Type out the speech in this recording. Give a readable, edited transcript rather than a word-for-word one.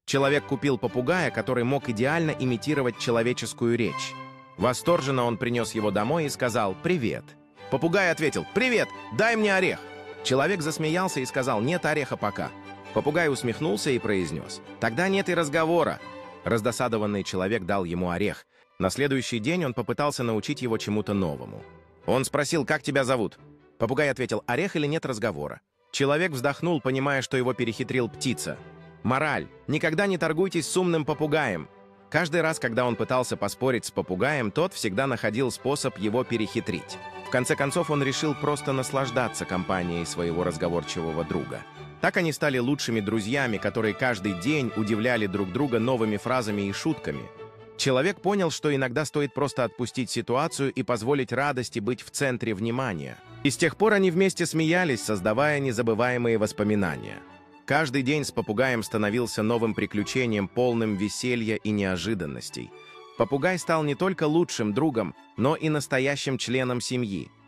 Человек купил попугая, который мог идеально имитировать человеческую речь. Восторженно он принес его домой и сказал «Привет». Попугай ответил «Привет, дай мне орех». Человек засмеялся и сказал «Нет ореха пока». Попугай усмехнулся и произнес «Тогда нет и разговора». Раздосадованный человек дал ему орех. На следующий день он попытался научить его чему-то новому. Он спросил «Как тебя зовут?». Попугай ответил «Орех или нет разговора?». Человек вздохнул, понимая, что его перехитрил птица. Мораль. Никогда не торгуйтесь с умным попугаем. Каждый раз, когда он пытался поспорить с попугаем, тот всегда находил способ его перехитрить. В конце концов, он решил просто наслаждаться компанией своего разговорчивого друга. Так они стали лучшими друзьями, которые каждый день удивляли друг друга новыми фразами и шутками. Человек понял, что иногда стоит просто отпустить ситуацию и позволить радости быть в центре внимания. И с тех пор они вместе смеялись, создавая незабываемые воспоминания. Каждый день с попугаем становился новым приключением, полным веселья и неожиданностей. Попугай стал не только лучшим другом, но и настоящим членом семьи.